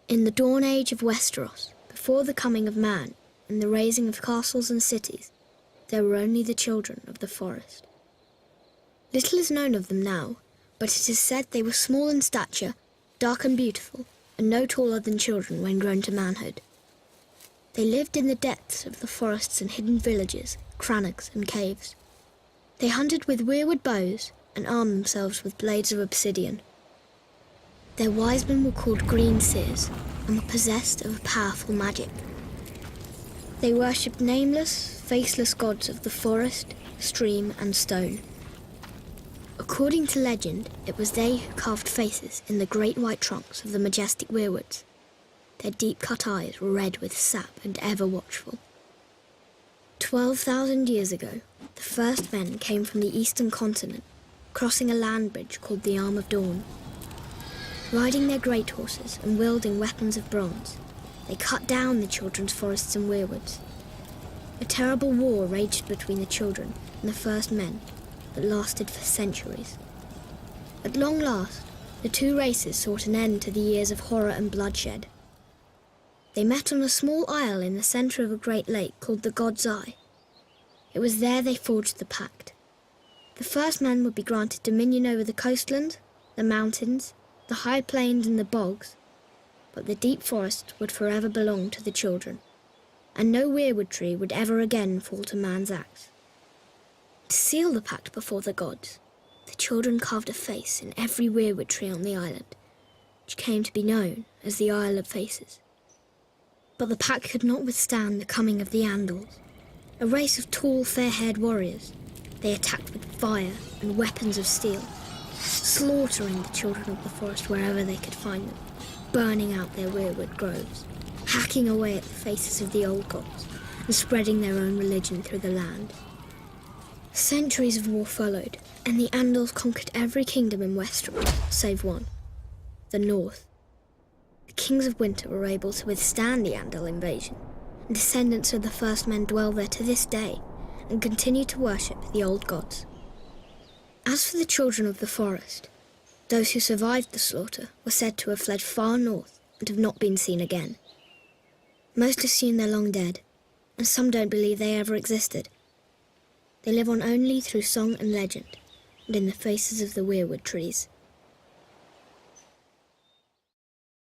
In the dawn age of Westeros, before the coming of man and the raising of castles and cities, there were only the children of the forest. Little is known of them now, but it is said they were small in stature, dark and beautiful, and no taller than children when grown to manhood. They lived in the depths of the forests and hidden villages, crannogs and caves. They hunted with weirwood bows and armed themselves with blades of obsidian. Their wise men were called green seers and were possessed of a powerful magic. They worshipped nameless, faceless gods of the forest, stream and stone. According to legend, it was they who carved faces in the great white trunks of the majestic weirwoods. Their deep-cut eyes were red with sap and ever watchful. 12,000 years ago, the first men came from the eastern continent, crossing a land bridge called the Arm of Dawn. Riding their great horses and wielding weapons of bronze, they cut down the children's forests and weirwoods. A terrible war raged between the children and the first men that lasted for centuries. At long last, the two races sought an end to the years of horror and bloodshed. They met on a small isle in the centre of a great lake called the God's Eye. It was there they forged the pact. The first men would be granted dominion over the coastlands, the mountains, the high plains and the bogs, but the deep forest would forever belong to the children, and no weirwood tree would ever again fall to man's axe. To seal the pact before the gods, the children carved a face in every weirwood tree on the island, which came to be known as the Isle of Faces. But the pact could not withstand the coming of the Andals, a race of tall, fair-haired warriors. They attacked with fire and weapons of steel, slaughtering the children of the forest wherever they could find them, burning out their weirwood groves, hacking away at the faces of the old gods, and spreading their own religion through the land. Centuries of war followed, and the Andals conquered every kingdom in Westeros, save one, the North. The kings of winter were able to withstand the Andal invasion, and descendants of the first men dwell there to this day, and continue to worship the old gods. As for the children of the forest, those who survived the slaughter were said to have fled far north and have not been seen again. Most assume they're long dead, and some don't believe they ever existed. They live on only through song and legend, and in the faces of the weirwood trees.